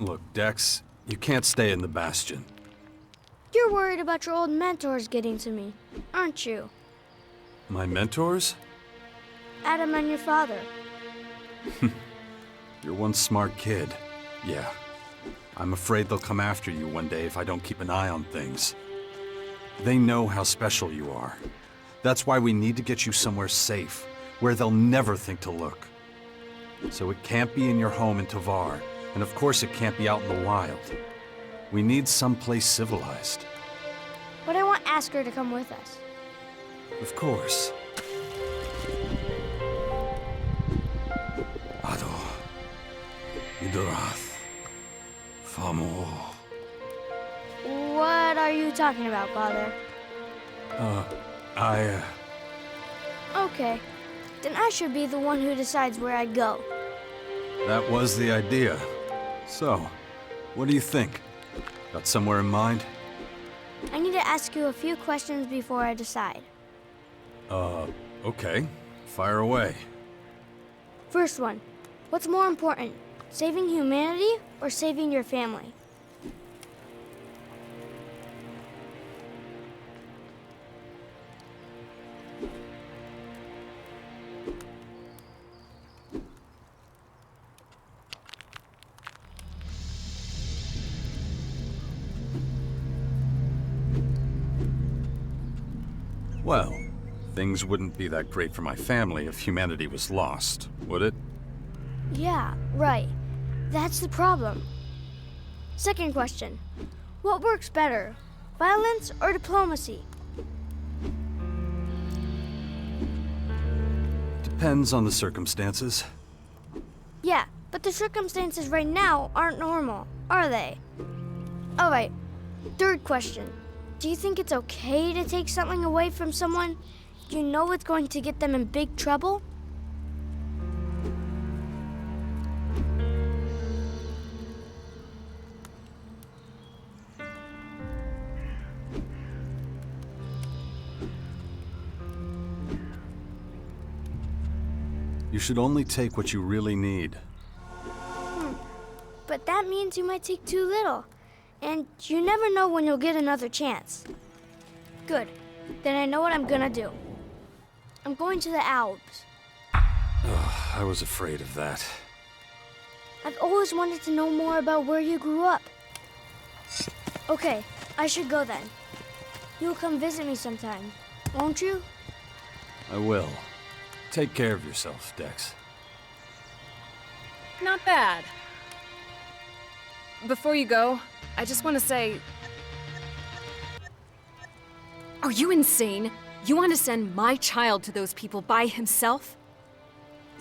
Look, Dex, you can't stay in the Bastion. You're worried about your old mentors getting to me, aren't you? My mentors? Adam and your father. You're one smart kid. Yeah. I'm afraid they'll come after you one day if I don't keep an eye on things. They know how special you are. That's why we need to get you somewhere safe, where they'll never think to look. So it can't be in your home in Tovar, and of course it can't be out in the wild. We need someplace civilized. But I want Asker to come with us. Of course. Ado. Idorath. Famo. What are you talking about, Father? Okay. Then I should be the one who decides where I go. That was the idea. So, what do you think? Got somewhere in mind? I need to ask you a few questions before I decide. Okay. Fire away. First one. What's more important? Saving humanity or saving your family? Well, things wouldn't be that great for my family if humanity was lost, would it? Yeah, right. That's the problem. Second question. What works better? Violence or diplomacy? Depends on the circumstances. Yeah, but the circumstances right now aren't normal, are they? Alright, third question. Do you think it's okay to take something away from someone you know it's going to get them in big trouble? You should only take what you really need. But that means you might take too little. And you never know when you'll get another chance. Good. Then I know what I'm gonna do. I'm going to the Alps. I was afraid of that. I've always wanted to know more about where you grew up. Okay, I should go then. You'll come visit me sometime, won't you? I will. Take care of yourself, Dex. Not bad. Before you go, I just want to say... Are you insane? You want to send my child to those people by himself?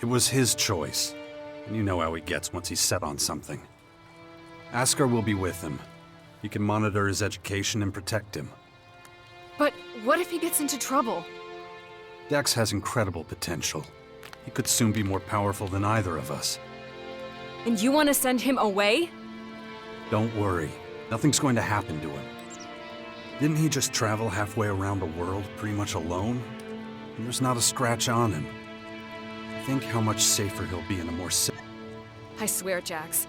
It was his choice. And you know how he gets once he's set on something. Asker will be with him. You can monitor his education and protect him. But what if he gets into trouble? Dex has incredible potential. He could soon be more powerful than either of us. And you want to send him away? Don't worry. Nothing's going to happen to him. Didn't he just travel halfway around the world pretty much alone? And there's not a scratch on him. Think how much safer he'll be in a more I swear, Jax.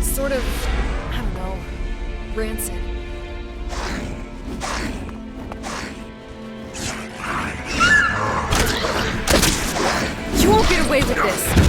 Sort of, I don't know, rancid. You won't get away with this!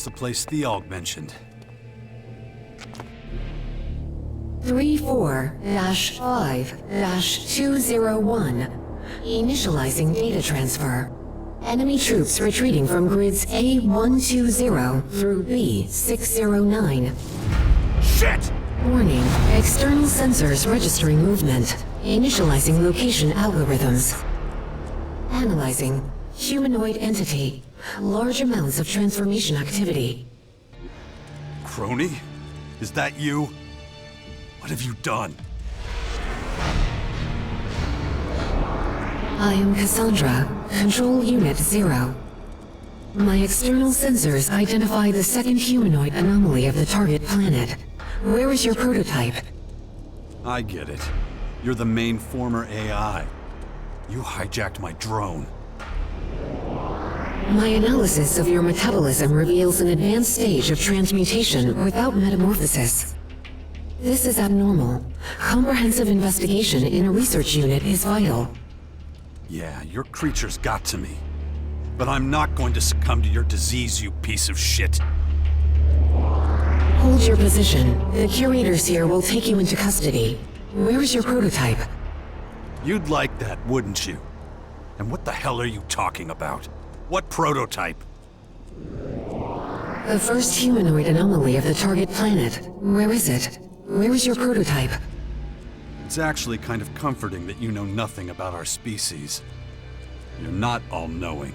the place Thealg mentioned. 34-5-201. Initializing data transfer. Enemy troops retreating from grids A120 through B609. Shit! Warning, external sensors registering movement. Initializing location algorithms. Analyzing. Humanoid entity. Large amounts of transformation activity. Crony? Is that you? What have you done? I am Cassandra, Control Unit 0. My external sensors identify the second humanoid anomaly of the target planet. Where is your prototype? I get it. You're the main former AI. You hijacked my drone. My analysis of your metabolism reveals an advanced stage of transmutation without metamorphosis. This is abnormal. Comprehensive investigation in a research unit is vital. Yeah, your creatures got to me. But I'm not going to succumb to your disease, you piece of shit. Hold your position. The curators here will take you into custody. Where is your prototype? You'd like that, wouldn't you? And what the hell are you talking about? What prototype? The first humanoid anomaly of the target planet. Where is it? Where is your prototype? It's actually kind of comforting that you know nothing about our species. You're not all-knowing.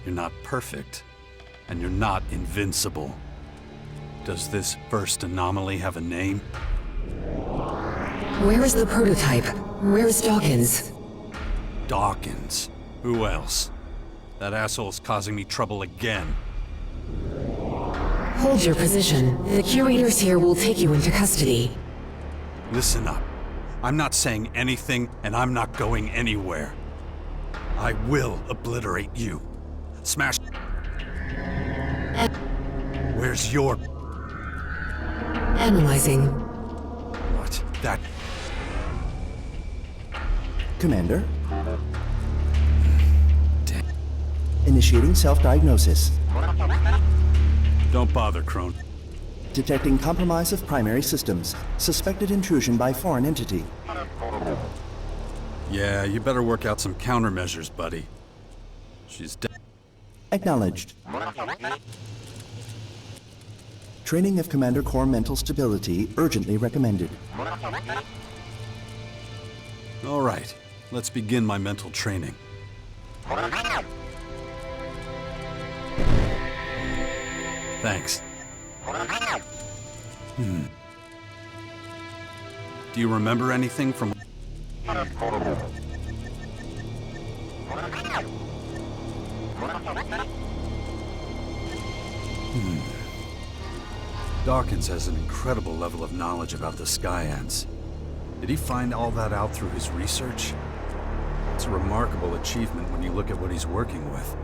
You're not perfect. And you're not invincible. Does this first anomaly have a name? Where is the prototype? Where is Dawkins? Dawkins. Who else? That asshole's causing me trouble again. Hold your position. The curators here will take you into custody. Listen up. I'm not saying anything, and I'm not going anywhere. I will obliterate you. Smash. Where's your... Analyzing. What? That... Commander, Damn. initiating self-diagnosis. Don't bother, Crone. Detecting compromise of primary systems. Suspected intrusion by foreign entity. Yeah, you better work out some countermeasures, buddy. She's dead. Acknowledged. Training of Commander Core mental stability urgently recommended. All right, let's begin my mental training. Thanks. Do you remember anything from... Dawkins has an incredible level of knowledge about the Sky Ants. Did he find all that out through his research? It's a remarkable achievement when you look at what he's working with.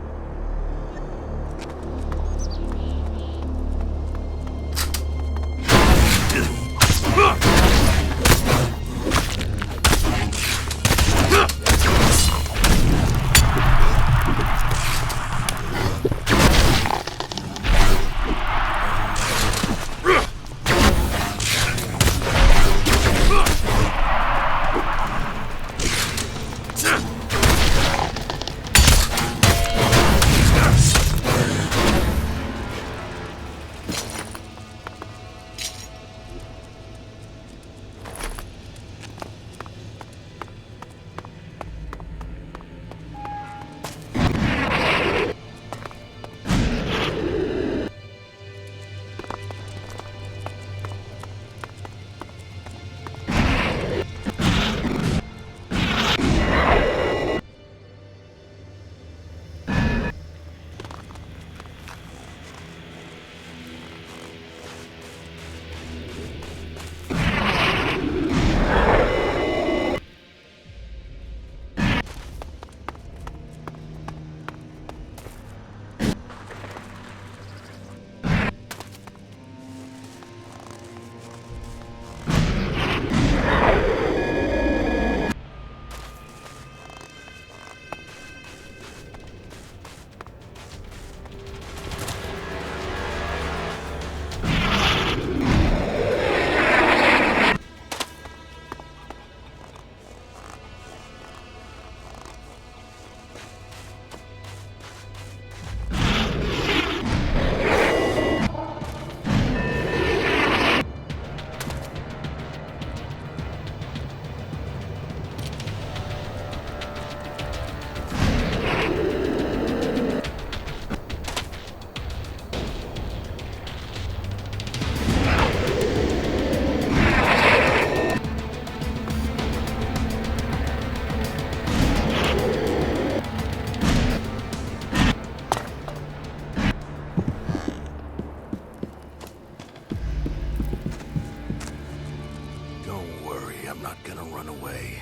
I'm not gonna run away.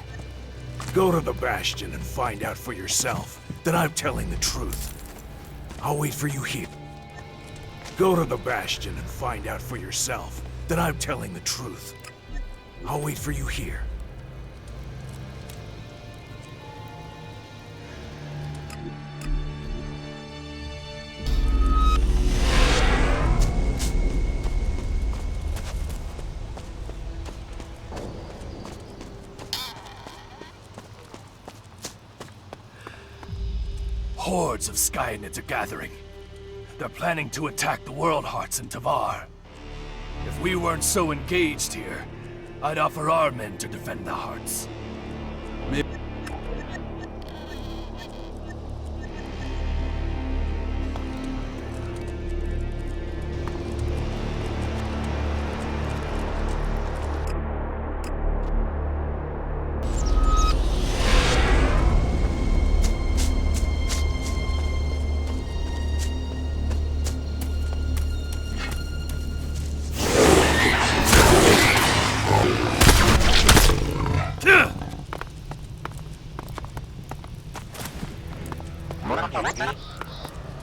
Go to the Bastion and find out for yourself that I'm telling the truth. I'll wait for you here. Go to the Bastion and find out for yourself that I'm telling the truth. I'll wait for you here. Hordes of Skynids are gathering. They're planning to attack the World Hearts in Tavar. If we weren't so engaged here, I'd offer our men to defend the Hearts. Maybe.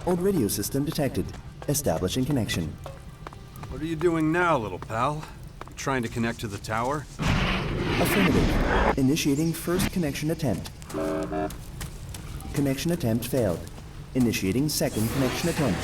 Old radio system detected. Establishing connection. What are you doing now, little pal? You trying to connect to the tower? Affirmative. Initiating first connection attempt. Connection attempt failed. Initiating second connection attempt.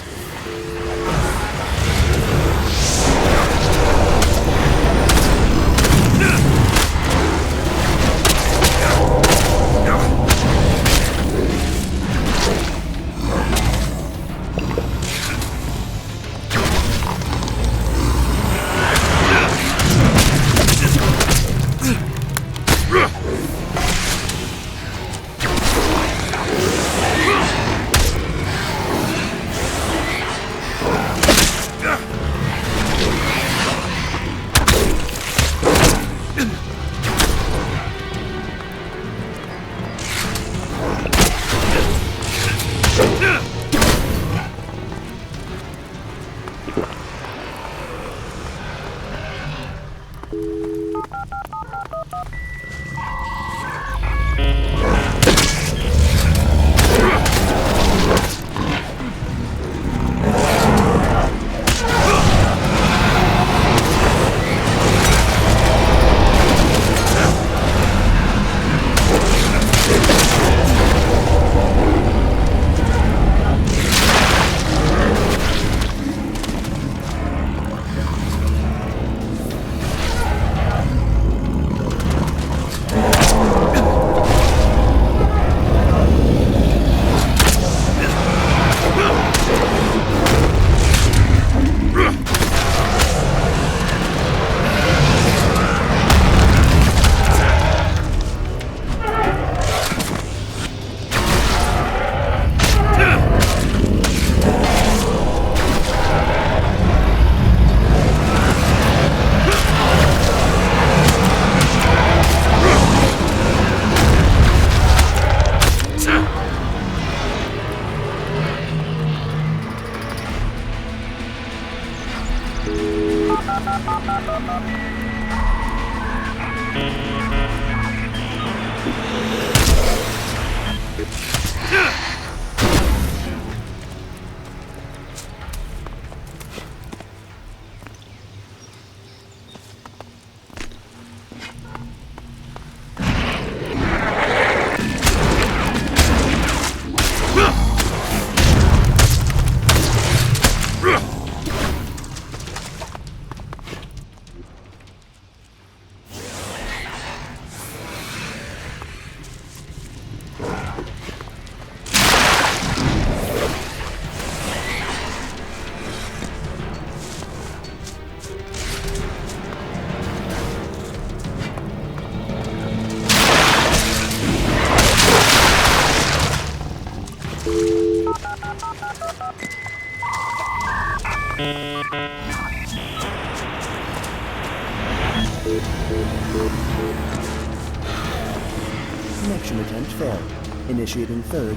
Connection attempt failed. Initiating third.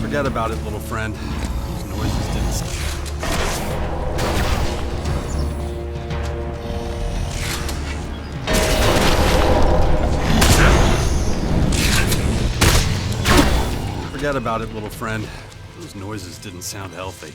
Forget about it, little friend. Those noises didn't scare. Forget about it, little friend. Those noises didn't sound healthy.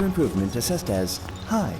for improvement assessed as high.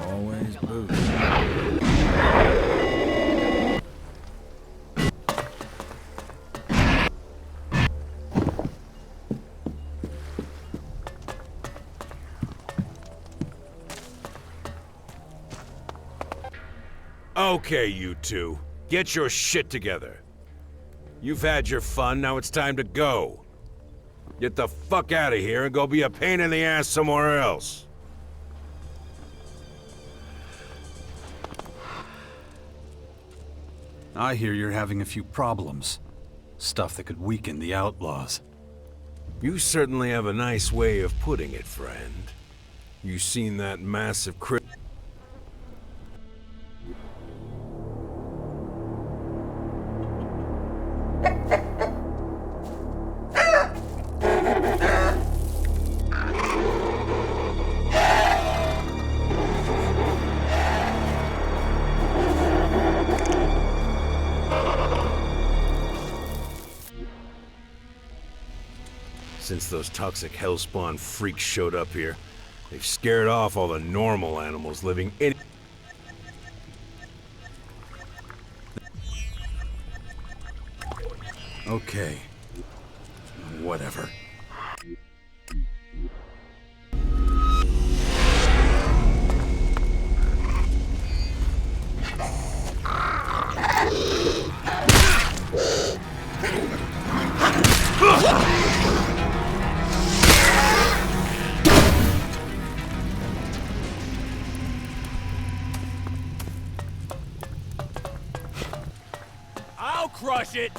Always booze. Okay, you two. Get your shit together. You've had your fun, now it's time to go. Get the fuck out of here and go be a pain in the ass somewhere else. I hear you're having a few problems. Stuff that could weaken the outlaws. You certainly have a nice way of putting it, friend. You seen that massive Since those toxic hellspawn freaks showed up here, they've scared off all the normal animals living in... Okay. Whatever. I'll crush it!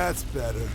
That's better.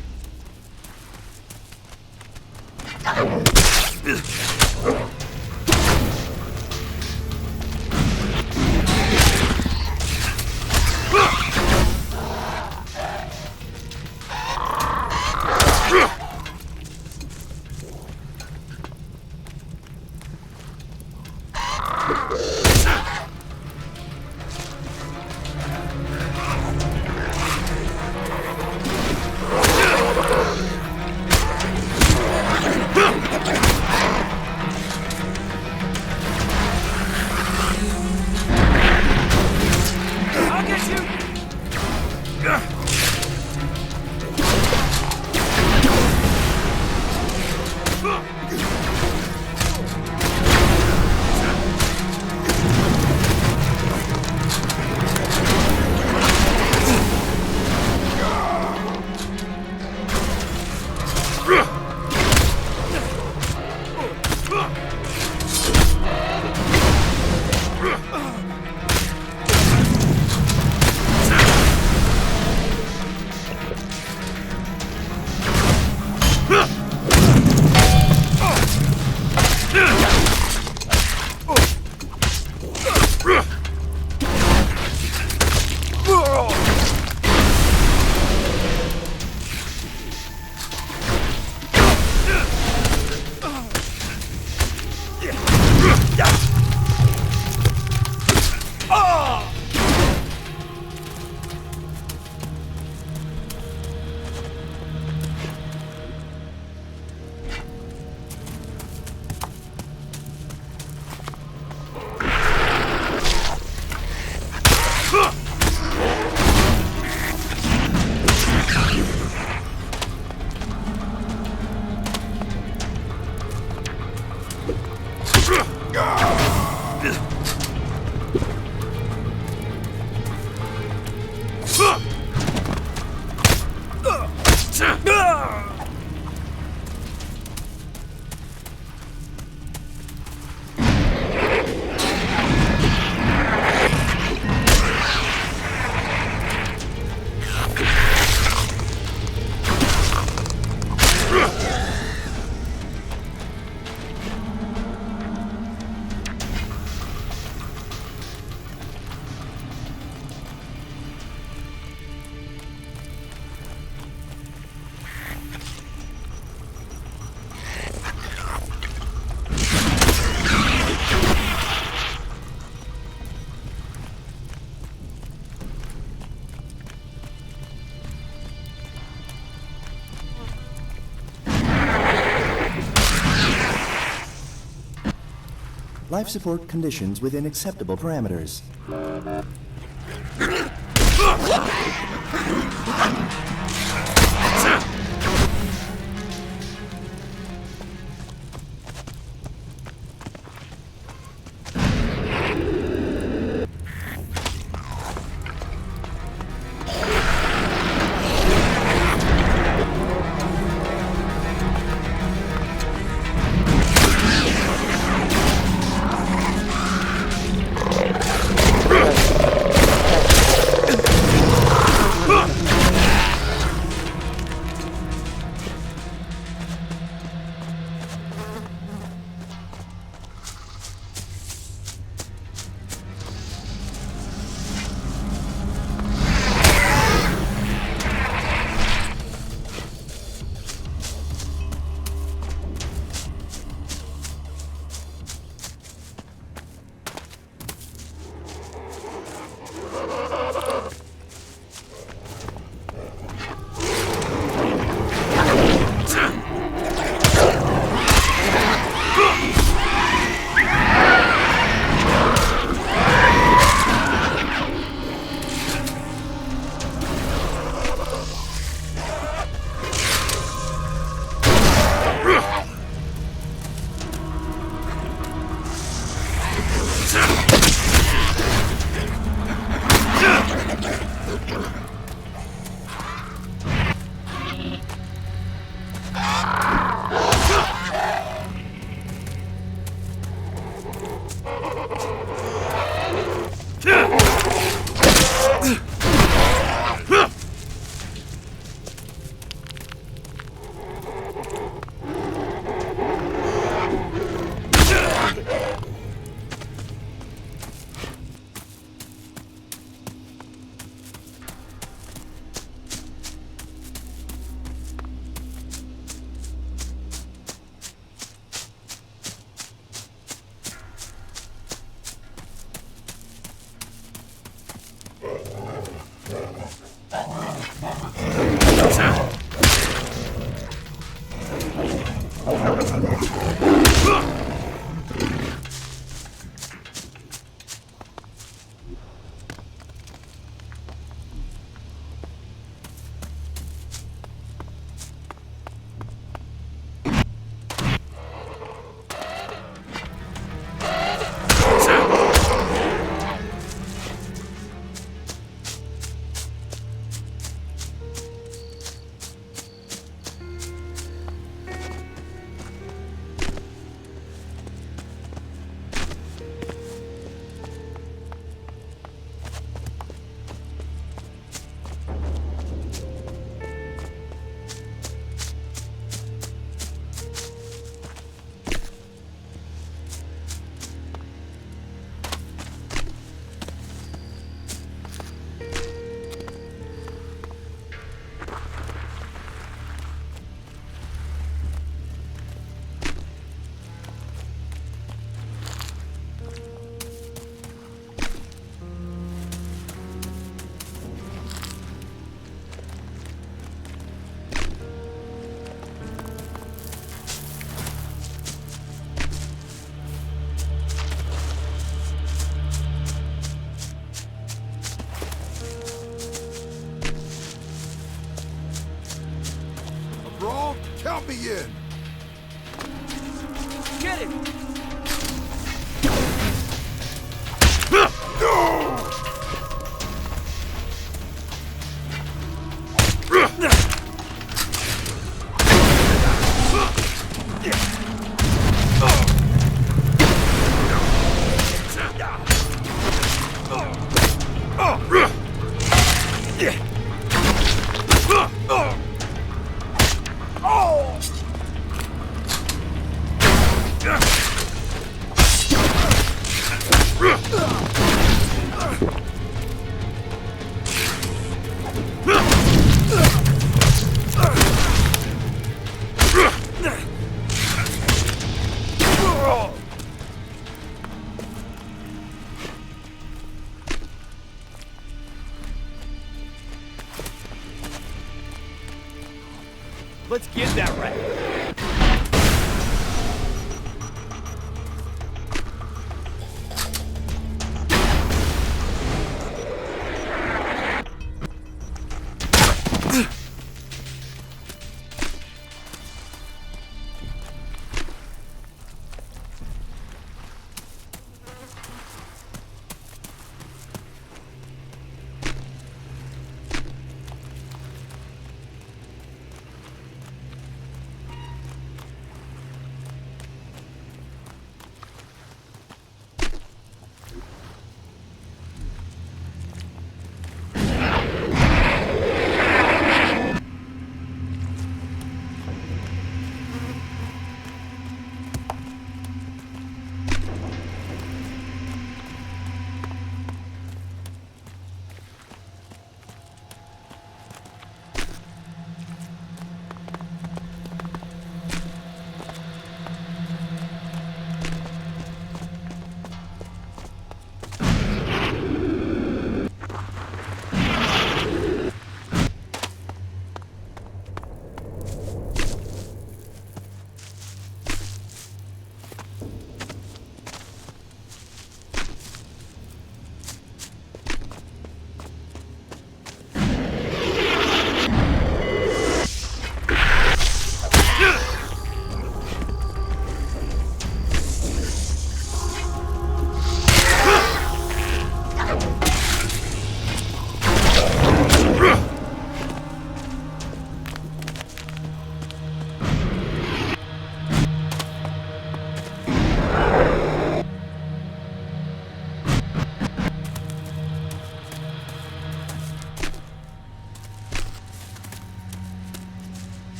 Life support conditions within acceptable parameters. in. Get it! Let's get that rat.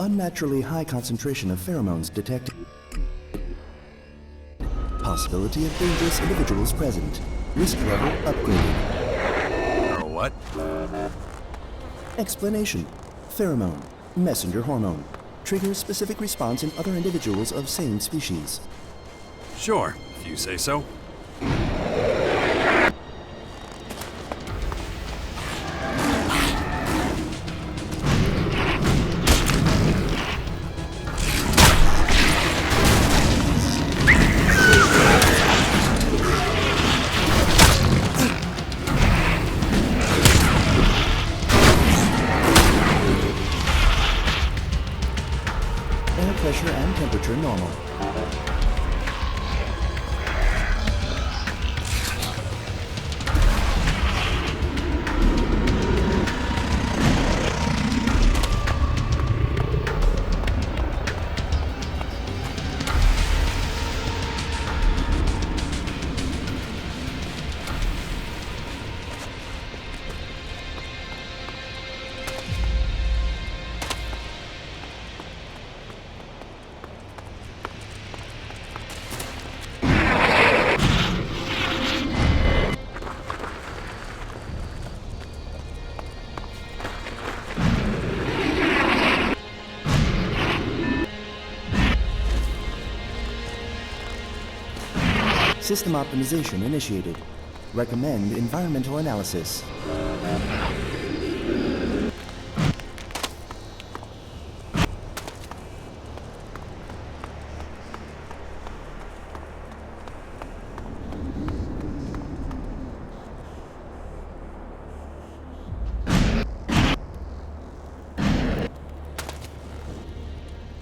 Unnaturally high concentration of pheromones detected. Possibility of dangerous individuals present. Risk level upgraded. Or what? Explanation. Pheromone. Messenger hormone. Triggers specific response in other individuals of same species. Sure, if you say so. Air pressure and temperature normal. System optimization initiated. Recommend environmental analysis.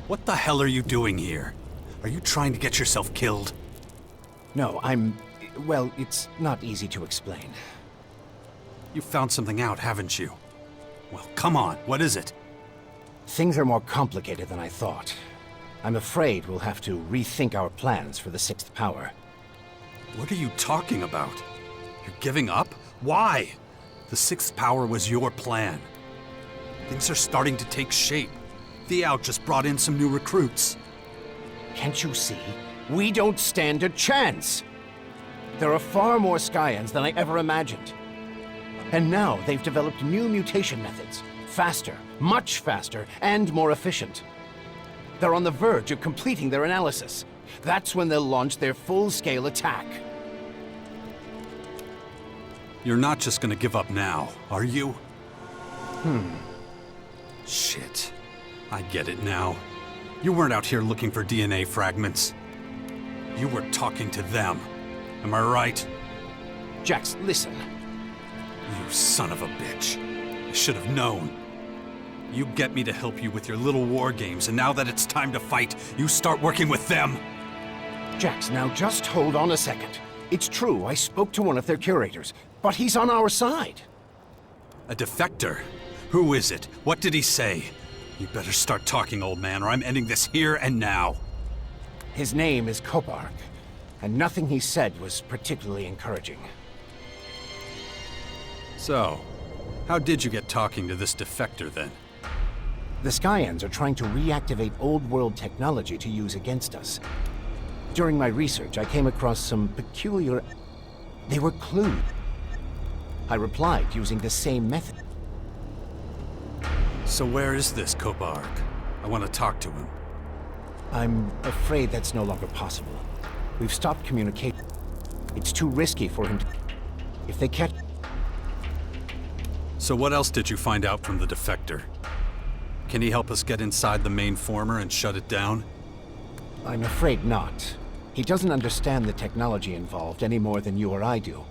What the hell are you doing here? Are you trying to get yourself killed? No, well, it's not easy to explain. You found something out, haven't you? Well, come on, what is it? Things are more complicated than I thought. I'm afraid we'll have to rethink our plans for the sixth power. What are you talking about? You're giving up? Why? The sixth power was your plan. Things are starting to take shape. The Out just brought in some new recruits. Can't you see? We don't stand a chance! There are far more Skyans than I ever imagined. And now they've developed new mutation methods. Faster, much faster, and more efficient. They're on the verge of completing their analysis. That's when they'll launch their full-scale attack. You're not just gonna give up now, are you? Shit. I get it now. You weren't out here looking for DNA fragments. You were talking to them. Am I right? Jax, listen. You son of a bitch. I should have known. You get me to help you with your little war games, and now that it's time to fight, you start working with them. Jax, now just hold on a second. It's true, I spoke to one of their curators, but he's on our side. A defector? Who is it? What did he say? You better start talking, old man, or I'm ending this here and now. His name is Kopark, and nothing he said was particularly encouraging. So, how did you get talking to this defector then? The Skyans are trying to reactivate old-world technology to use against us. During my research, I came across some peculiar... They were clues. I replied using the same method. So where is this Kopark? I want to talk to him. I'm afraid that's no longer possible. We've stopped communicating. It's too risky for him to... If they catch... So what else did you find out from the defector? Can he help us get inside the main former and shut it down? I'm afraid not. He doesn't understand the technology involved any more than you or I do.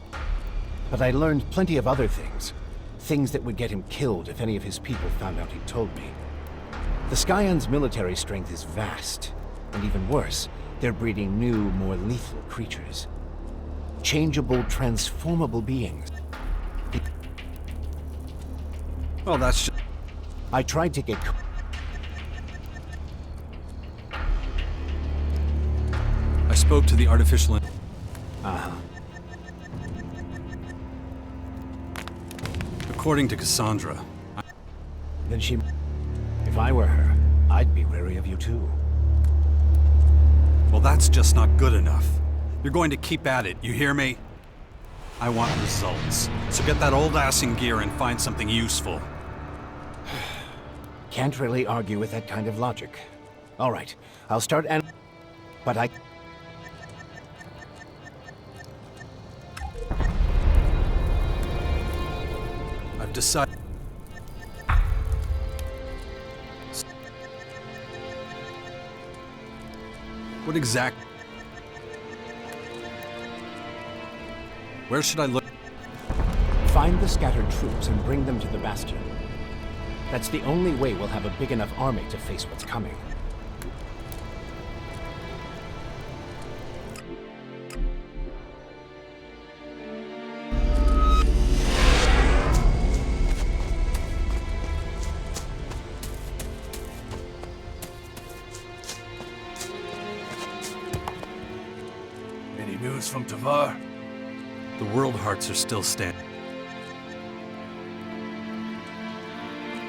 But I learned plenty of other things. Things that would get him killed if any of his people found out he'd told me. The Skyans' military strength is vast. And even worse, they're breeding new, more lethal creatures. Changeable, transformable beings. Well, that's just... I tried to get... I spoke to the artificial... Uh-huh. According to Cassandra, Then she... If I were her, I'd be wary of you too. Well, that's just not good enough. You're going to keep at it, you hear me? I want results. So get that old ass in gear and find something useful. Can't really argue with that kind of logic. All right, I'll start but I... I've decided... What exact... Where should I look? Find the scattered troops and bring them to the Bastion. That's the only way we'll have a big enough army to face what's coming. Any news from Tavar? The World Hearts are still standing.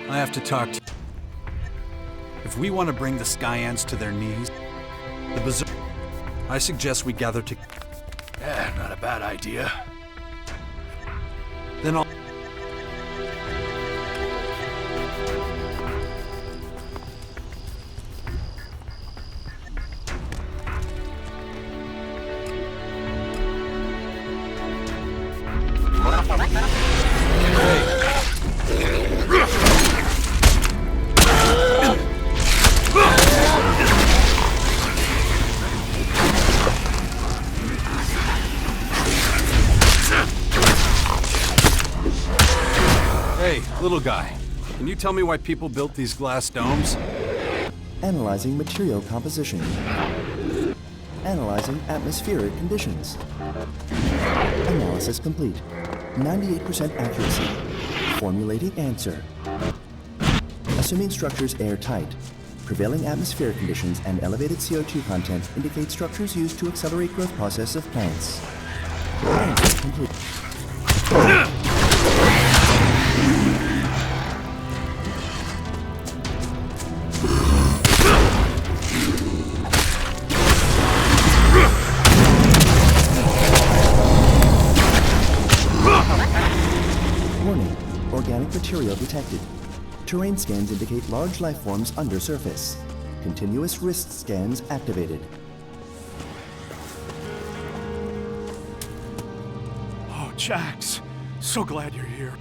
I have to talk to... If we want to bring the Skyans to their knees, the Berserk... I suggest we gather to... Yeah, not a bad idea. Then I'll... Hey, little guy. Can you tell me why people built these glass domes? Analyzing material composition. Analyzing atmospheric conditions. Analysis complete. 98% accuracy. Formulating answer. Assuming structures airtight. Prevailing atmospheric conditions and elevated CO2 content indicate structures used to accelerate growth process of plants. Answer complete. Warning. Organic material detected. Terrain scans indicate large life forms under surface. Continuous wrist scans activated. Oh, Jax. So glad you're here.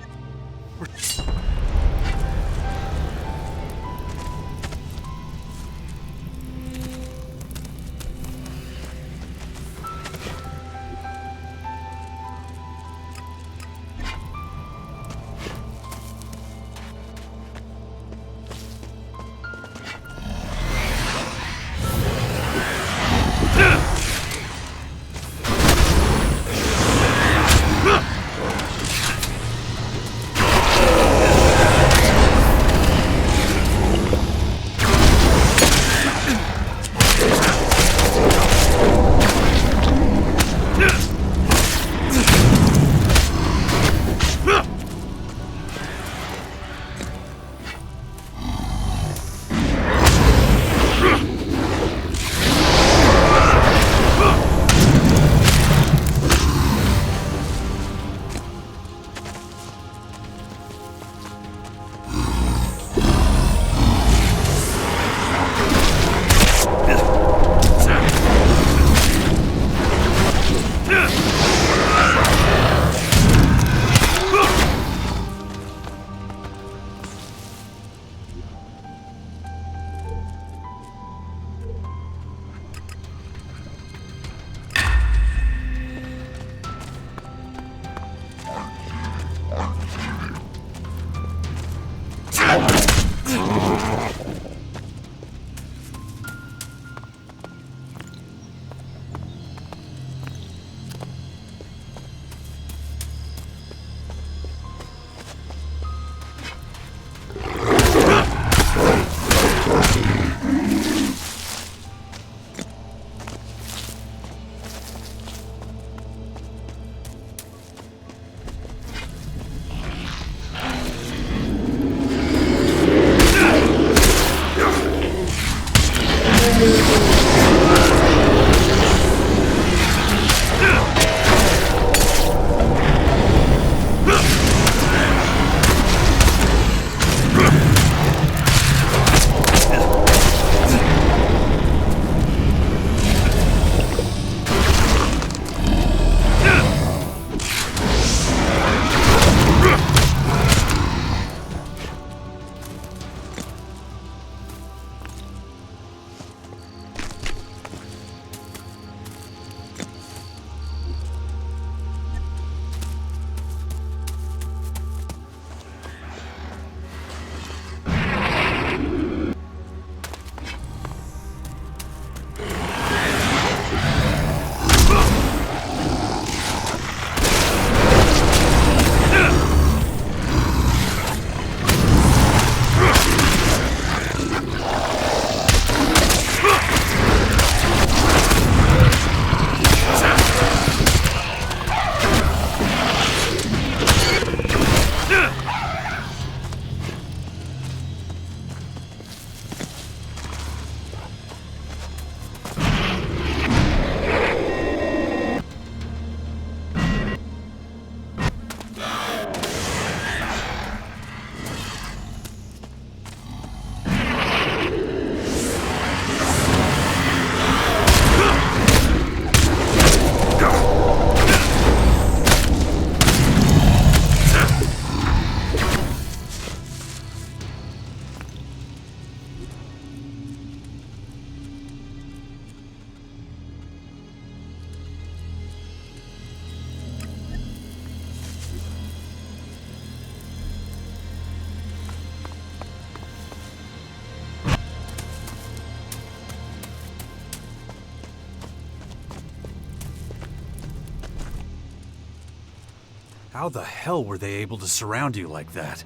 How the hell were they able to surround you like that?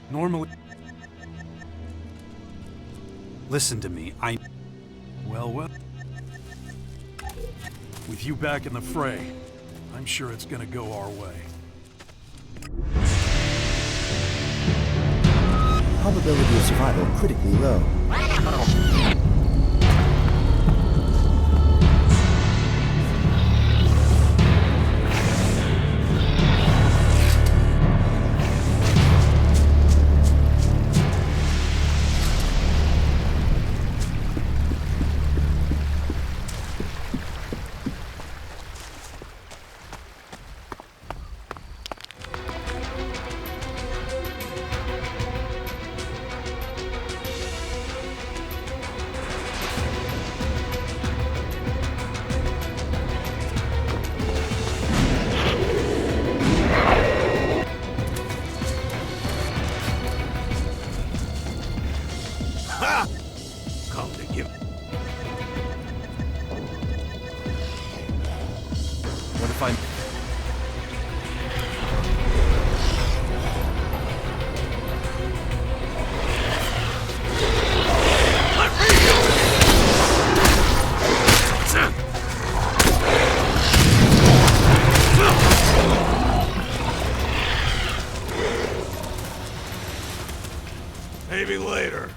Normally... Listen to me, Well. With you back in the fray, I'm sure it's gonna go our way. Probability of survival critically low. Come to give. what if I... Maybe later.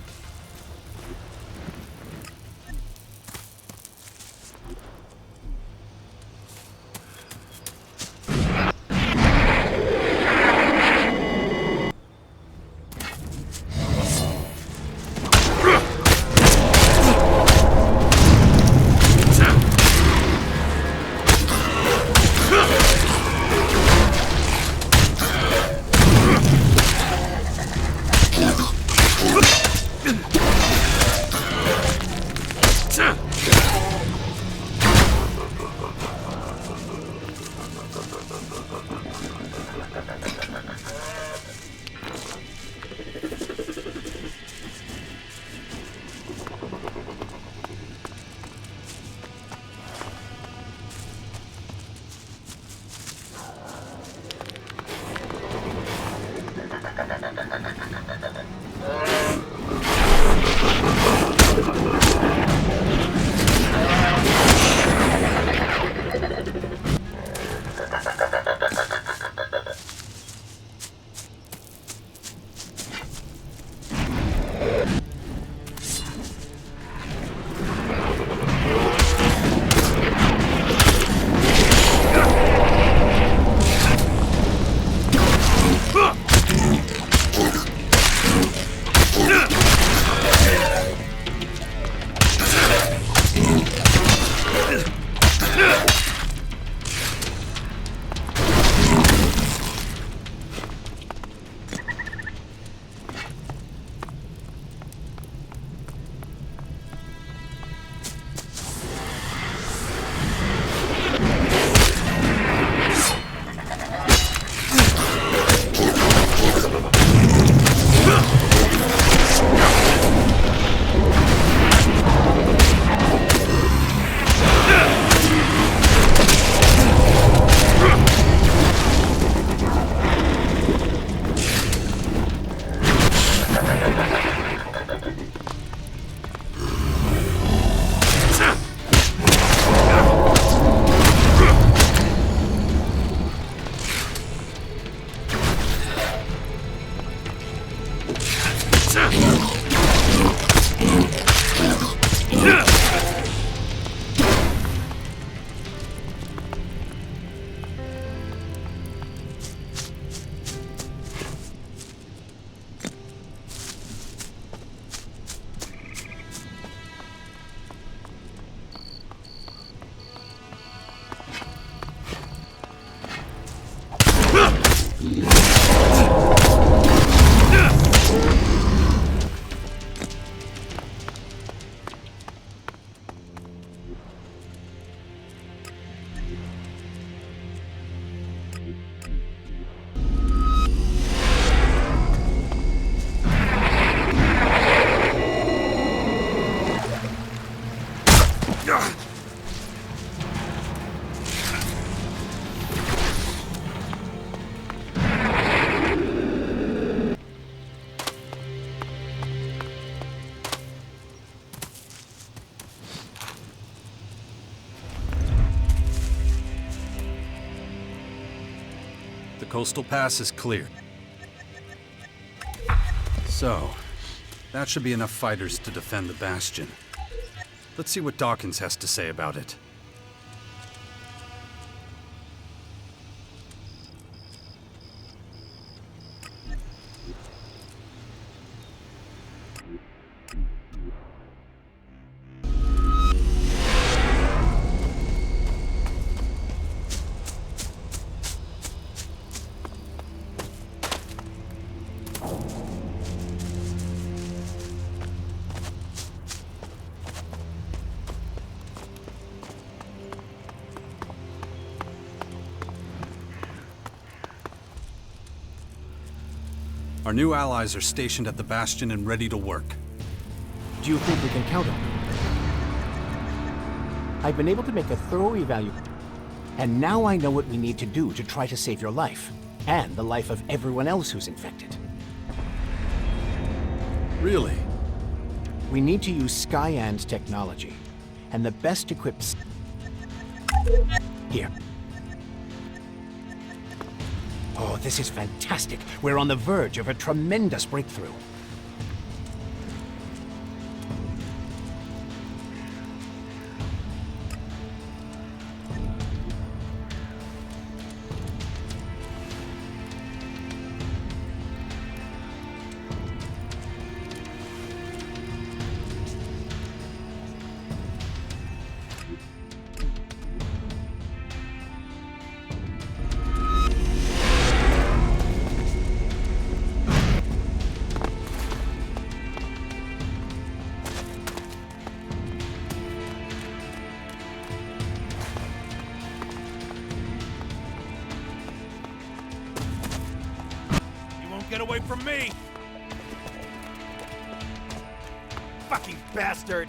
coastal pass is clear. So, that should be enough fighters to defend the Bastion. Let's see what Dawkins has to say about it. Our new allies are stationed at the Bastion and ready to work. Do you think we can count on them? I've been able to make a thorough evaluation, and now I know what we need to do to try to save your life, and the life of everyone else who's infected. Really? We need to use Skyand's technology, and the best equipped... Here. Oh, this is fantastic. We're on the verge of a tremendous breakthrough. Get away from me! Fucking bastard!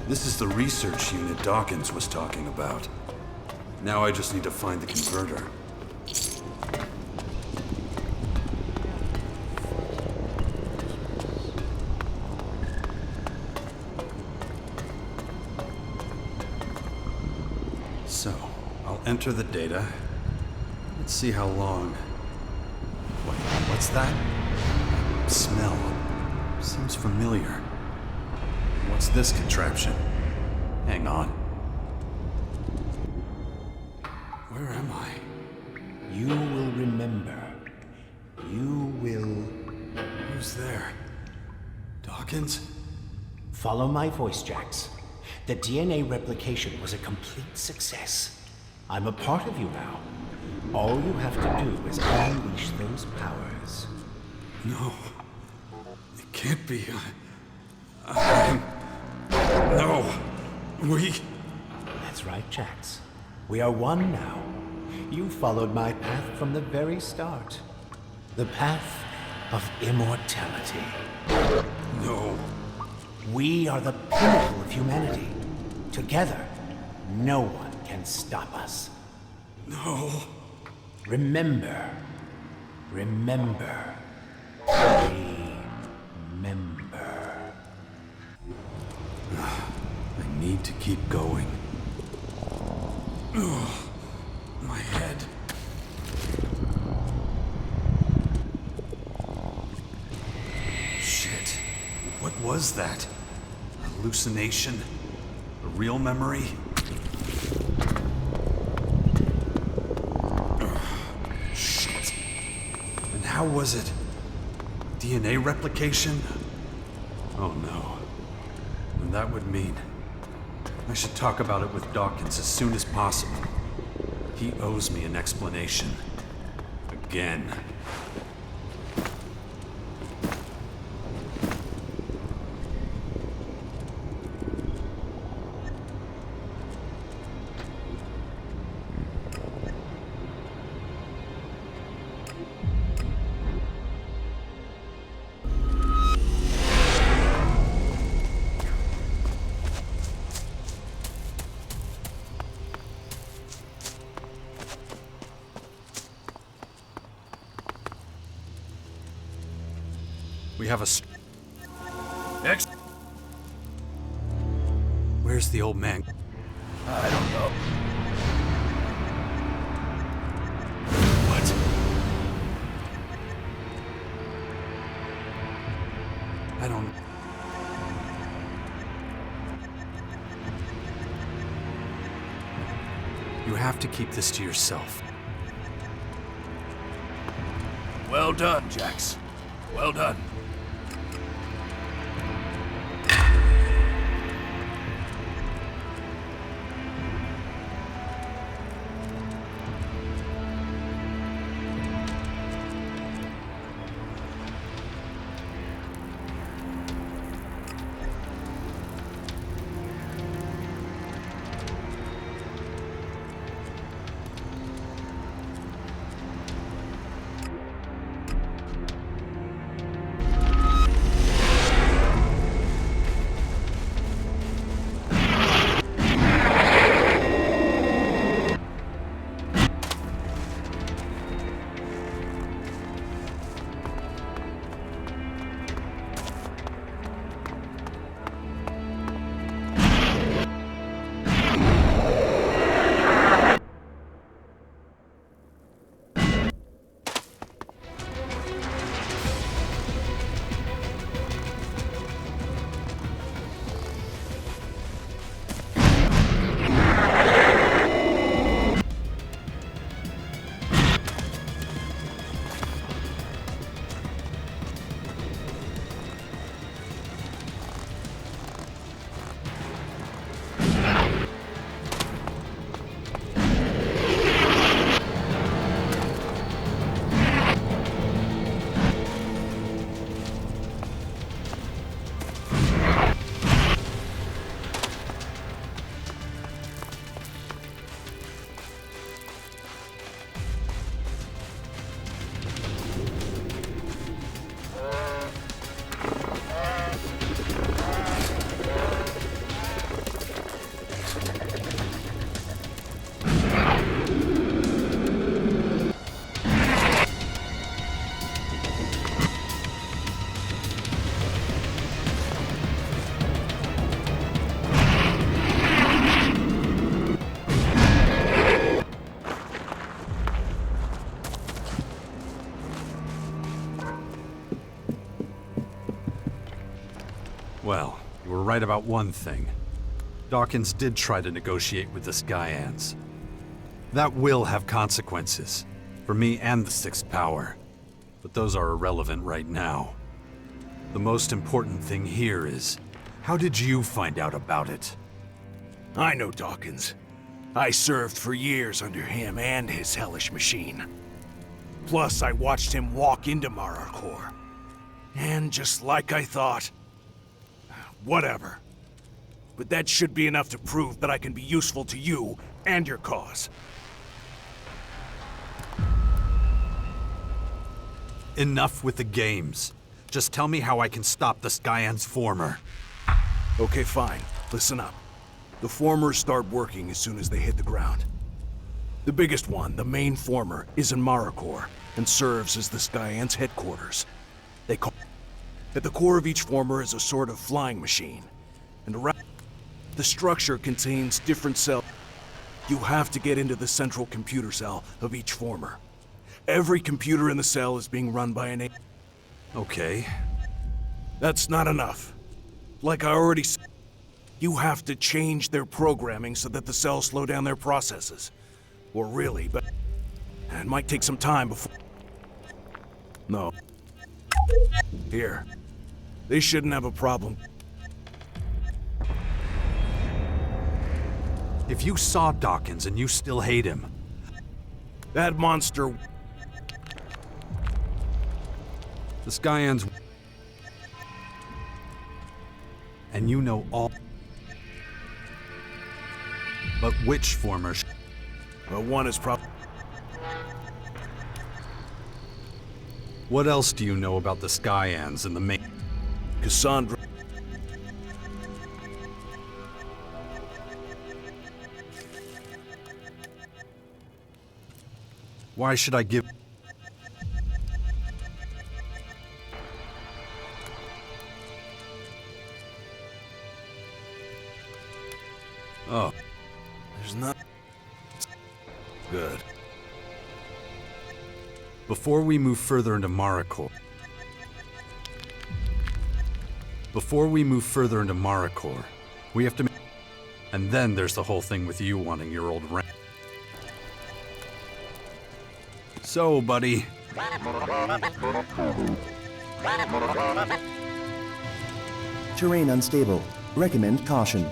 This is the research unit Dawkins was talking about. Now I just need to find the converter. So, I'll enter the data. Let's see how long. Wait, what's that? Smell. Seems familiar. What's this contraption? Hang on. Where am I? You will remember. You will... Who's there? Dawkins? Follow my voice, Jax. The DNA replication was a complete success. I'm a part of you now. All you have to do is unleash those powers. No. It can't be. No. That's right, Jax. We are one now. You followed my path from the very start. The path of immortality. No. We are the pinnacle of humanity. Together, no one can stop us. No. Remember. Remember. Remember. I need to keep going. Ugh, my head. Shit. What was that? Hallucination? A real memory? Ugh, shit. And how was it? DNA replication? Oh no. And that would mean I should talk about it with Dawkins as soon as possible. He owes me an explanation. Again. We have a... Next. Where's the old man? I don't know. What? I don't... You have to keep this to yourself. Well done, Jax. Well done. You were right about one thing. Dawkins did try to negotiate with the Skyans. That will have consequences, for me and the Sixth Power. But those are irrelevant right now. The most important thing here is, how did you find out about it? I know Dawkins. I served for years under him and his hellish machine. Plus, I watched him walk into Mararkor. And just like I thought... Whatever. But that should be enough to prove that I can be useful to you and your cause. Enough with the games. Just tell me how I can stop the Skyans' former. Okay, fine. Listen up. The formers start working as soon as they hit the ground. The biggest one, the main former, is in Mararkor and serves as the Skyans' headquarters. They call... At the core of each former is a sort of flying machine, and around the structure contains different cells. You have to get into the central computer cell of each former. Every computer in the cell is being run by an... Okay. That's not enough. Like I already said, you have to change their programming so that the cells slow down their processes. Or really, but it might take some time before... No. Here. They shouldn't have a problem. If you saw Dawkins and you still hate him... That monster... The Skyans... And you know all... But which former... Well, one is probably... What else do you know about the Skyans and the main... Cassandra... Why should I give... Oh. There's not... Good. Before we move further into Mararkor... we have to... And then there's the whole thing with you wanting your old rank. So, buddy... Terrain unstable. Recommend caution.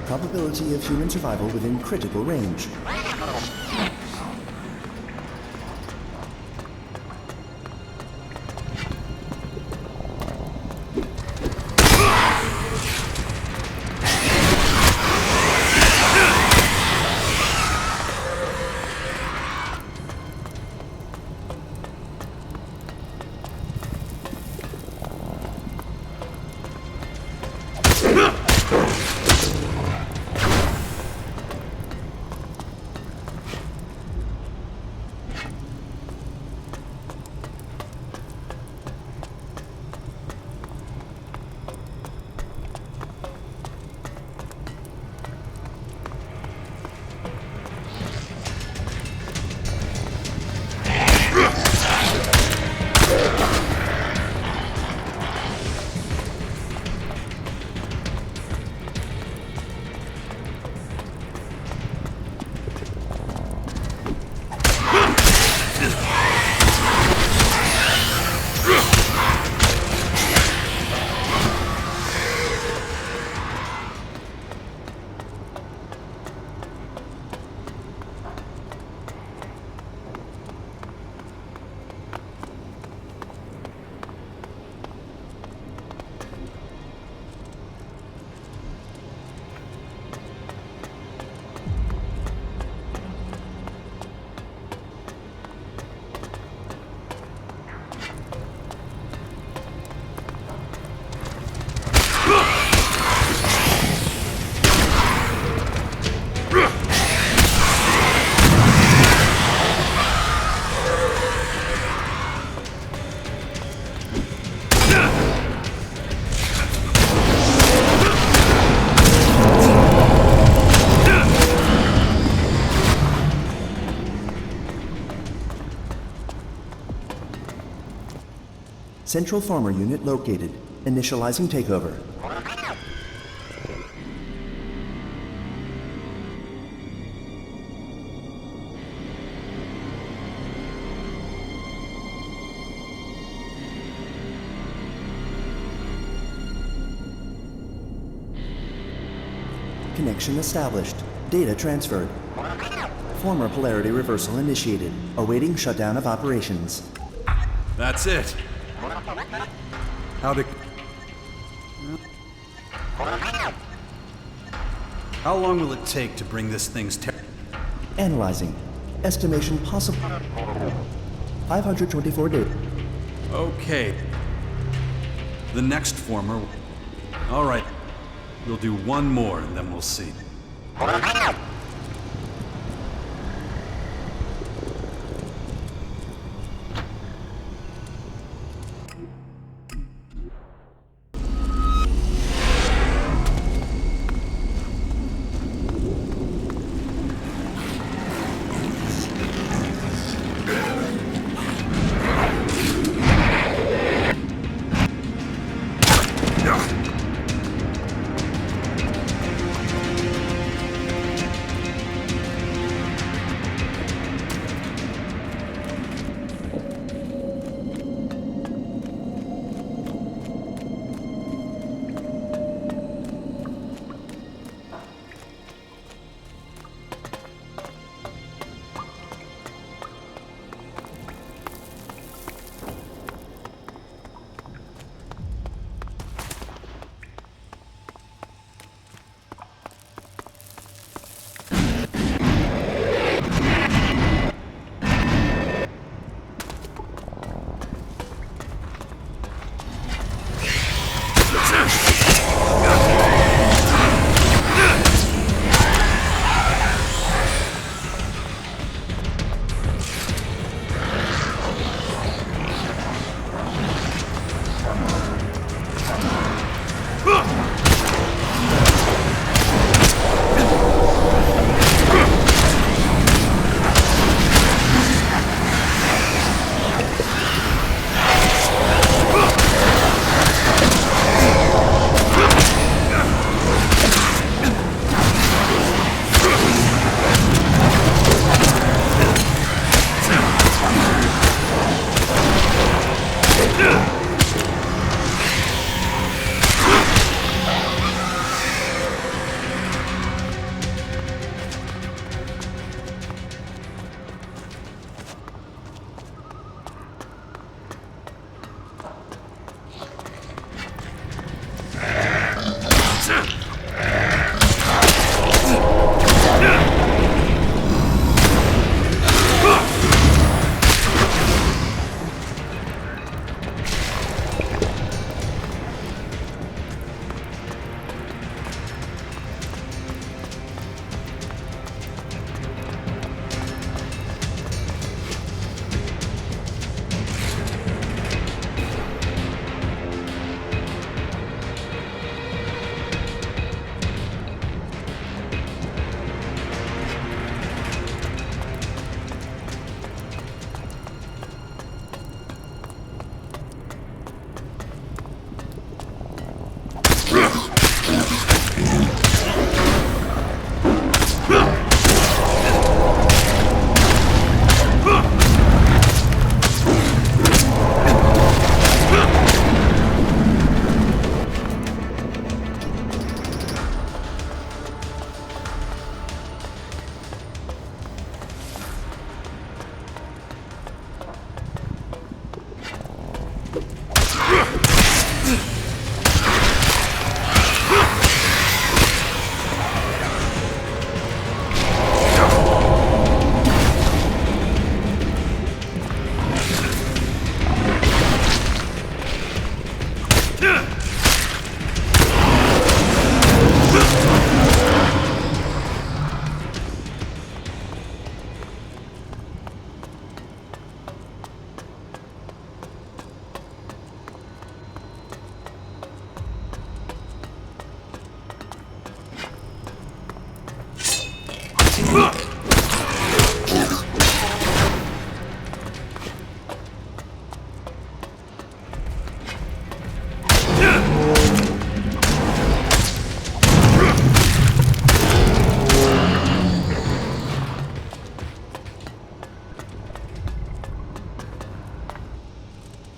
Probability of human survival within critical range. Central Farmer Unit located. Initializing takeover. Connection established. Data transferred. Former polarity reversal initiated. Awaiting shutdown of operations. That's it. How long will it take to bring this thing's Analyzing. Estimation possible. 524 days. Okay. The next former... All right. We'll do one more and then we'll see.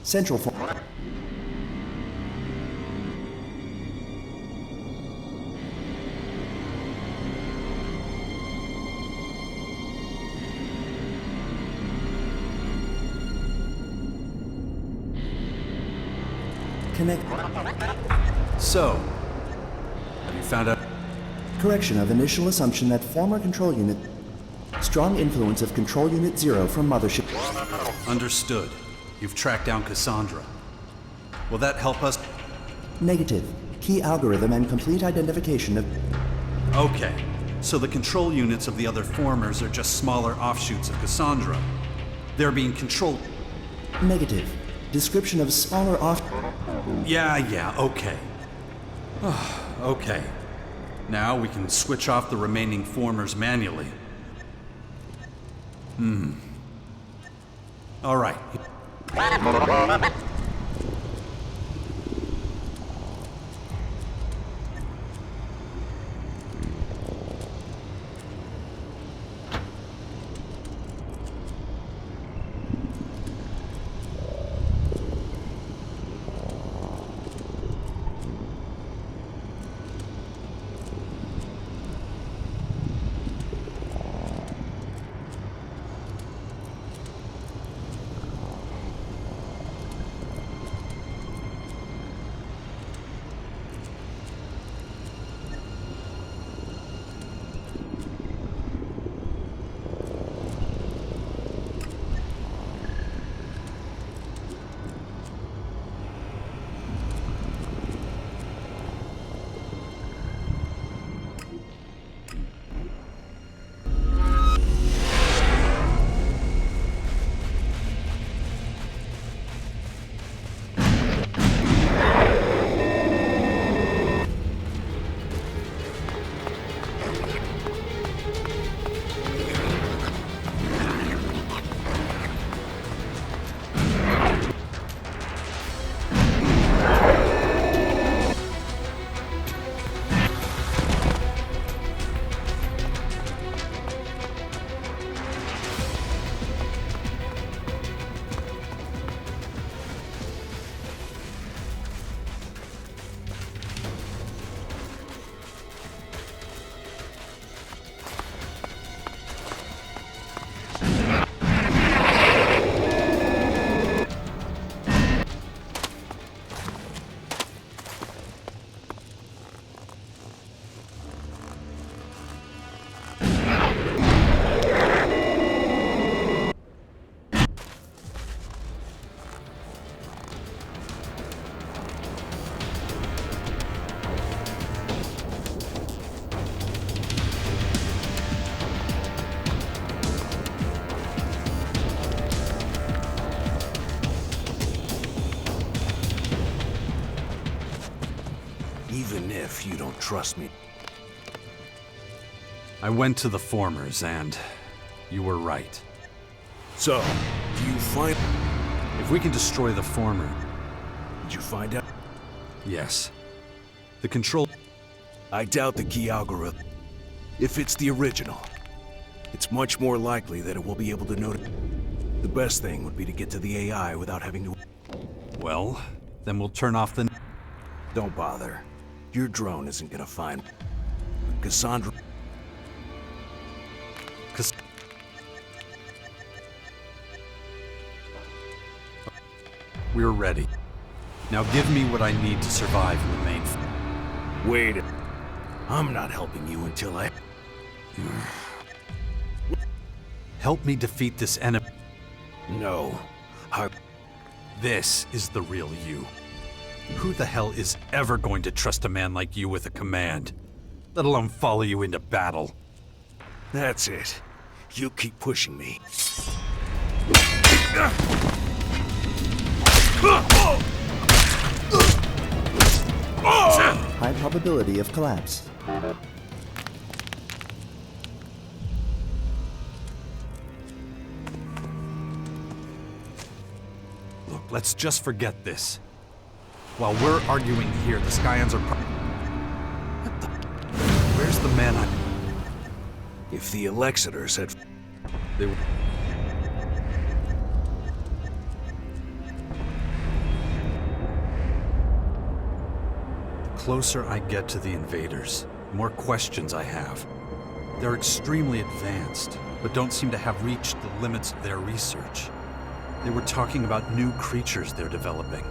Central form. Connect. So, have you found out? Correction of initial assumption that former control unit. Strong influence of control unit 0 from mothership. Understood. You've tracked down Cassandra. Will that help us? Negative. Key algorithm and complete identification of. Okay. So the control units of the other formers are just smaller offshoots of Cassandra. They're being controlled. Negative. Description of smaller off. Yeah, okay. Okay. Now we can switch off the remaining formers manually. All right. Even if you don't trust me. I went to the formers and you were right. So, do you find... If we can destroy the former, Did you find out? yes. The control... I doubt the key algorithm. If it's the original, it's much more likely that it will be able to notice. The best thing would be to get to the AI without having to... Well, then we'll turn off the... Don't bother. Your drone isn't gonna find... Cassandra... We're ready. Now give me what I need to survive in the main... Wait. I'm not helping you until I... Help me defeat this enemy. No. This is the real you. Who the hell is ever going to trust a man like you with a command? Let alone follow you into battle. That's it. You keep pushing me. High probability of collapse. Look, let's just forget this. While we're arguing here, the Scions are... What the... Where's the man I... If the Elexitors had... They were... The closer I get to the invaders, the more questions I have. They're extremely advanced, but don't seem to have reached the limits of their research. They were talking about new creatures they're developing.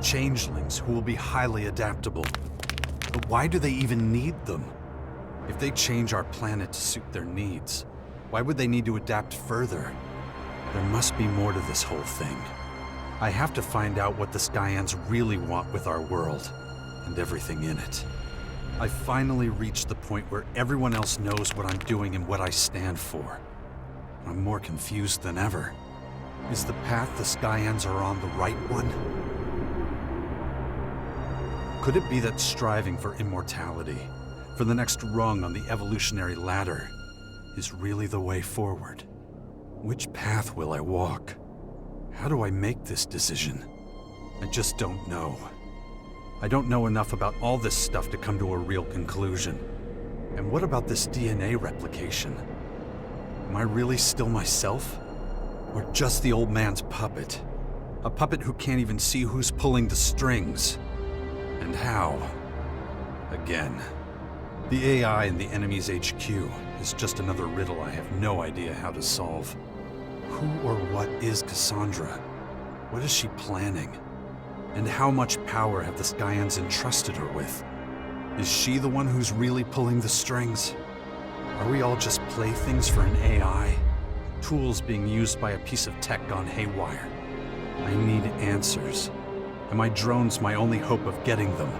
Changelings who will be highly adaptable. But why do they even need them? If they change our planet to suit their needs, why would they need to adapt further? There must be more to this whole thing. I have to find out what the Scions really want with our world, and everything in it. I finally reached the point where everyone else knows what I'm doing and what I stand for. I'm more confused than ever. Is the path the Scions are on the right one? Could it be that striving for immortality, for the next rung on the evolutionary ladder, is really the way forward? Which path will I walk? How do I make this decision? I just don't know. I don't know enough about all this stuff to come to a real conclusion. And what about this DNA replication? Am I really still myself? Or just the old man's puppet? A puppet who can't even see who's pulling the strings. And how? Again. The AI in the enemy's HQ is just another riddle I have no idea how to solve. Who or what is Cassandra? What is she planning? And how much power have the Scions entrusted her with? Is she the one who's really pulling the strings? Are we all just playthings for an AI? Tools being used by a piece of tech gone haywire? I need answers. And my drone's my only hope of getting them.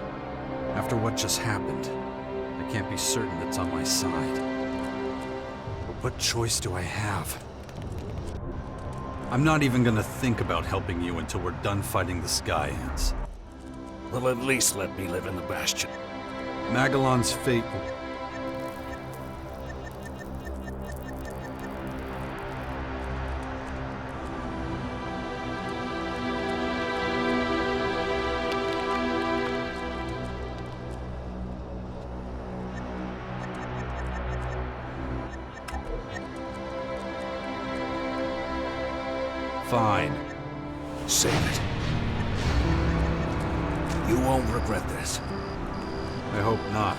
After what just happened, I can't be certain it's on my side. But what choice do I have? I'm not even gonna think about helping you until we're done fighting the Scions. Well, at least let me live in the Bastion. Magellan's fate will... Fine. Save it. You won't regret this. I hope not.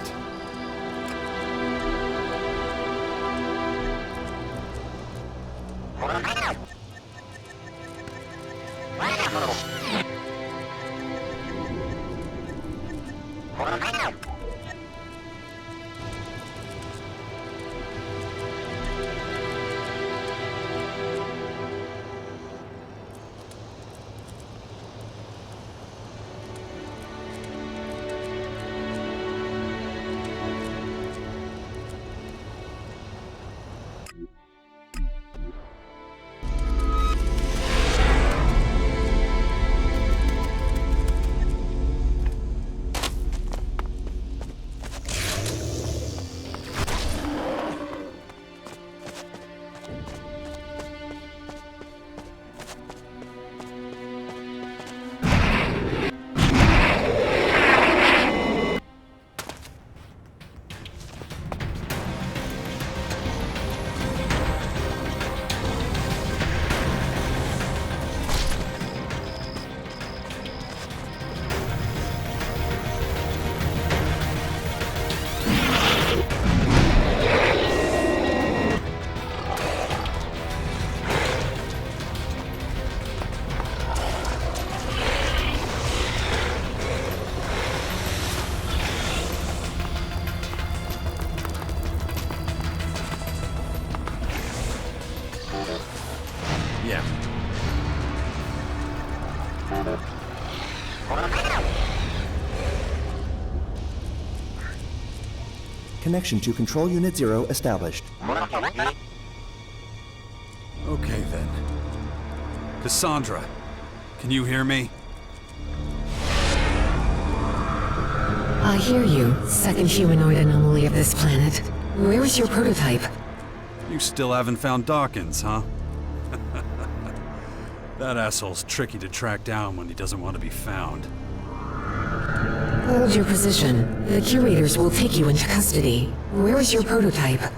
Connection to Control Unit 0 established. Okay then. Cassandra, can you hear me? I hear you, second humanoid anomaly of this planet. Where is your prototype? You still haven't found Dawkins, huh? That asshole's tricky to track down when he doesn't want to be found. Hold your position. The curators will take you into custody. Where is your prototype?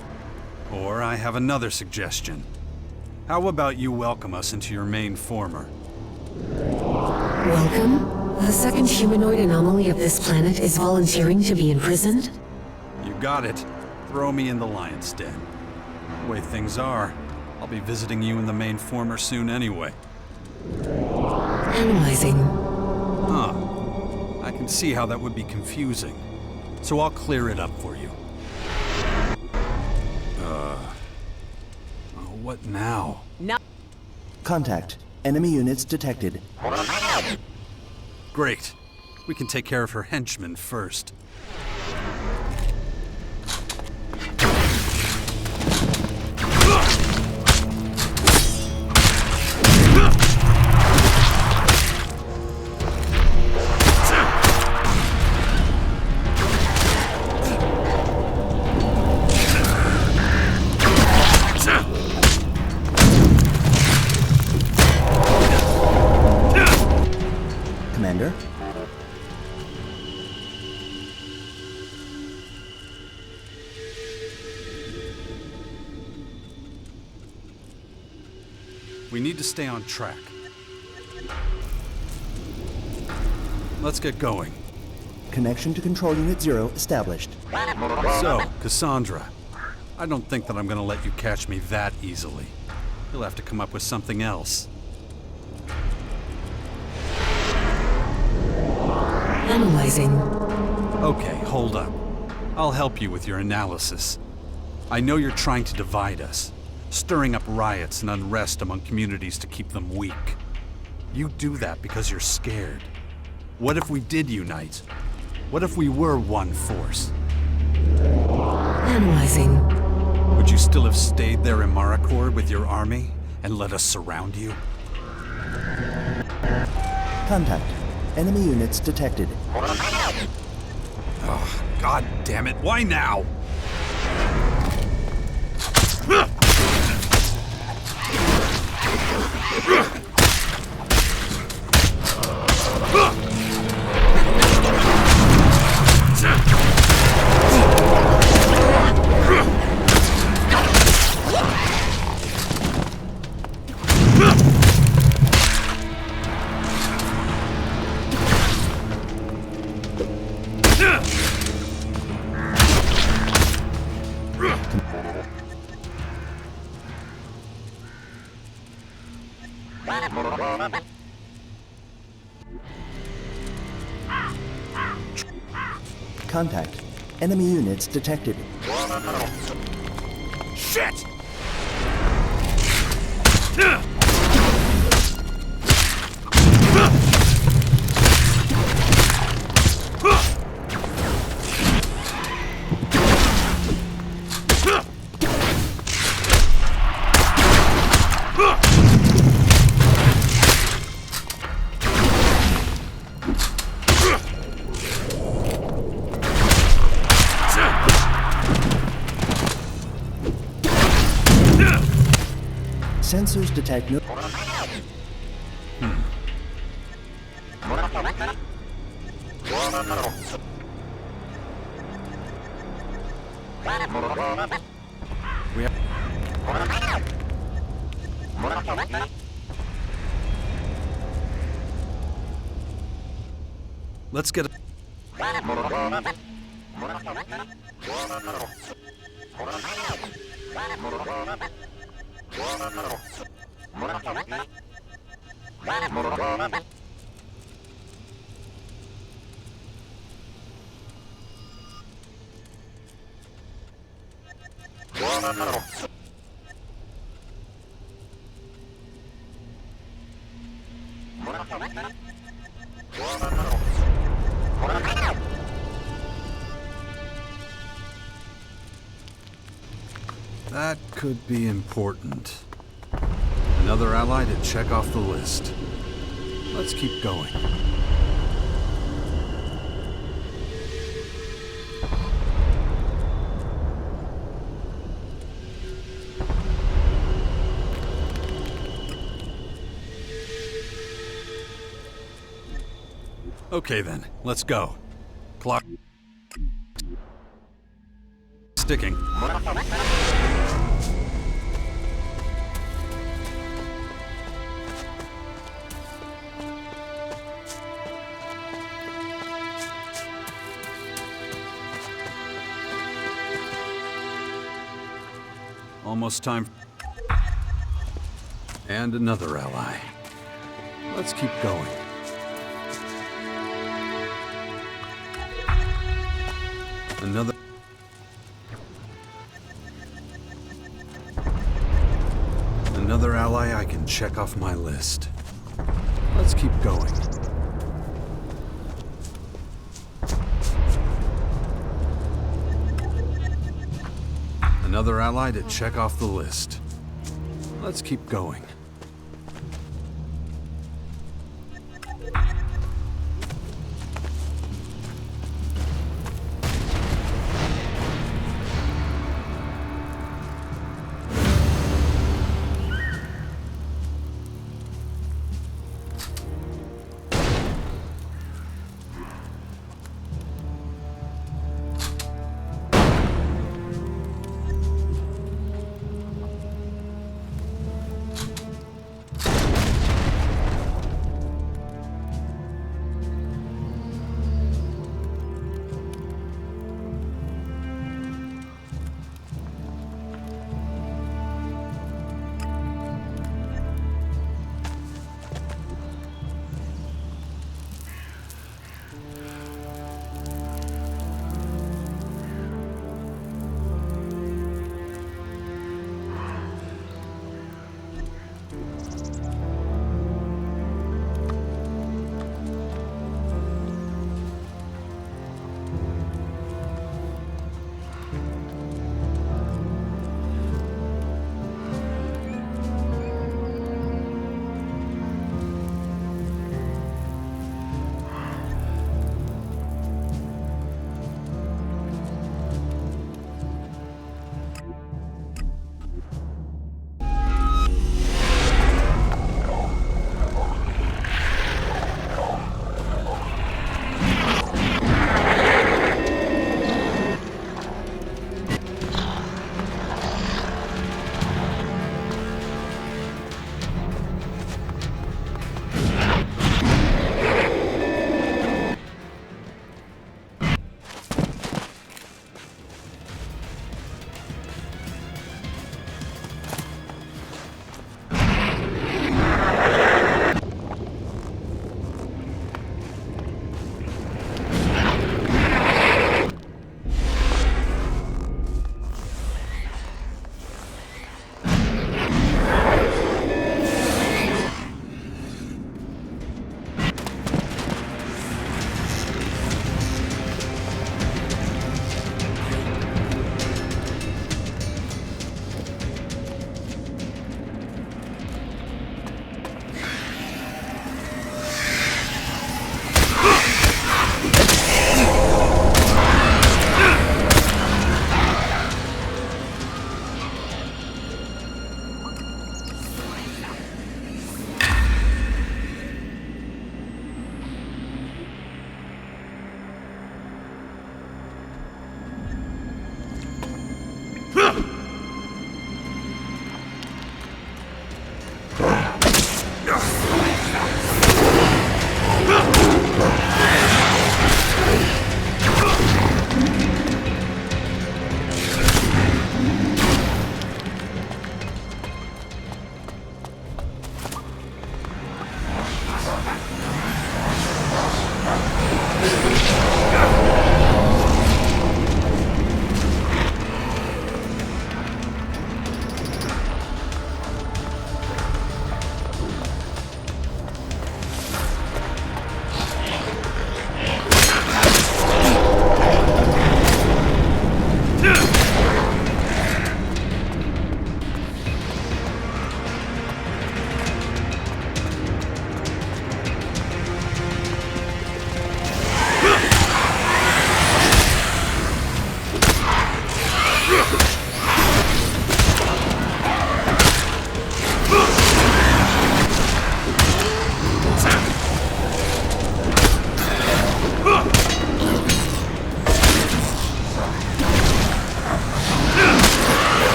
Or I have another suggestion. How about you welcome us into your main former? Welcome? The second humanoid anomaly of this planet is volunteering to be imprisoned? You got it. Throw me in the lion's den. The way things are, I'll be visiting you in the main former soon anyway. Analyzing. Huh. I can see how that would be confusing. So I'll clear it up for you. What now? Contact. Enemy units detected. Great. We can take care of her henchmen first. Commander? We need to stay on track. Let's get going. Connection to Control Unit 0 established. So, Cassandra, I don't think that I'm gonna let you catch me that easily. You'll have to come up with something else. Analyzing. Okay, hold up. I'll help you with your analysis. I know you're trying to divide us, stirring up riots and unrest among communities to keep them weak. You do that because you're scared. What if we did unite? What if we were one force? Analyzing. Would you still have stayed there in Maricord with your army and let us surround you? Contact. Enemy units detected. Oh, God damn it, why now? Contact. Enemy units detected. Shit! Sensors detect no... We have... Let's get... That could be important. Another ally to check off the list. Let's keep going. Okay then, let's go. Clock sticking. Almost time. And another ally. Let's keep going. Another ally I can check off my list. Let's keep going. Another ally to check off the list. Let's keep going.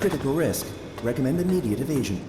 Critical risk. Recommend immediate evasion.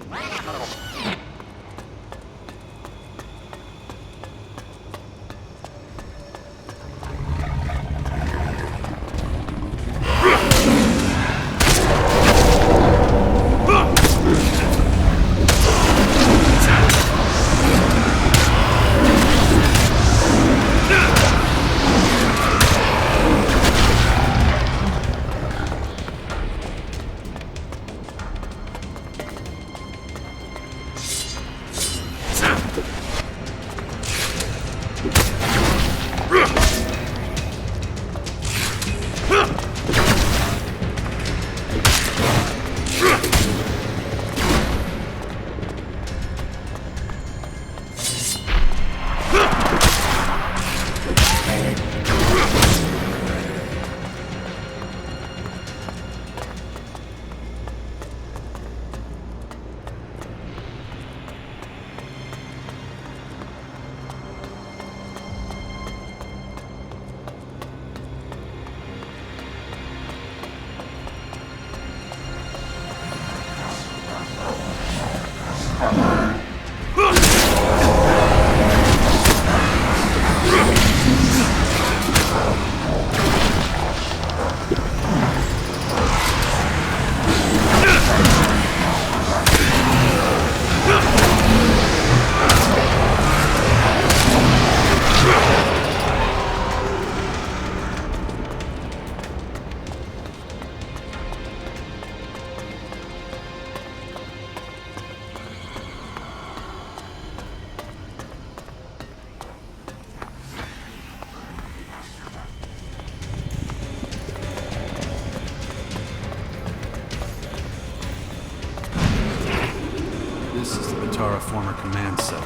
This is the Batara former command cell.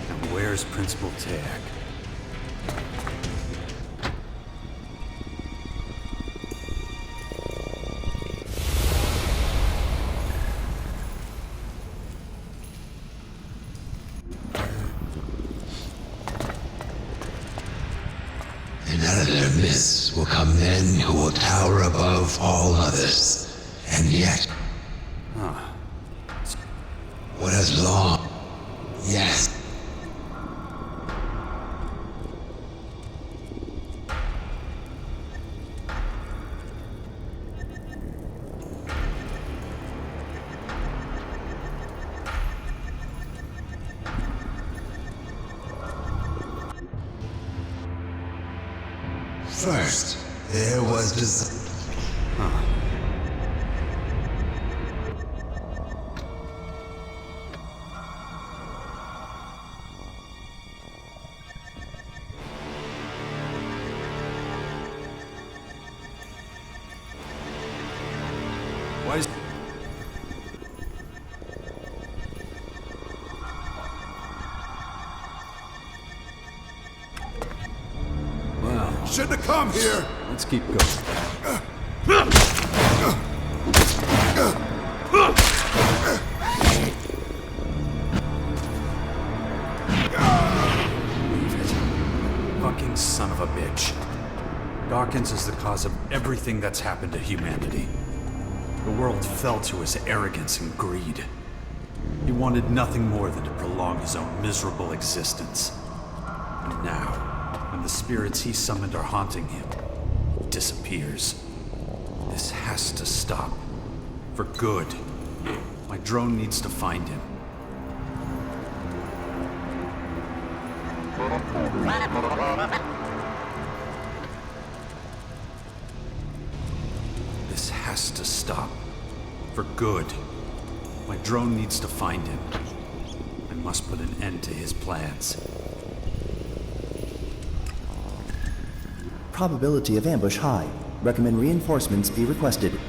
And where's Principal Tag? And out of their midst will come men who will tower above all others. And yet, what has long? Yes. First, there was desire. Why is... Well, Shouldn't have come here! let's keep going. Leave it. Fucking son of a bitch. Dawkins is the cause of everything that's happened to humanity. The world fell to his arrogance and greed. He wanted nothing more than to prolong his own miserable existence. And now, when the spirits he summoned are haunting him, he disappears. This has to stop. For good. My drone needs to find him. This has to stop. For good. My drone needs to find him. I must put an end to his plans. Probability of ambush high. Recommend reinforcements be requested.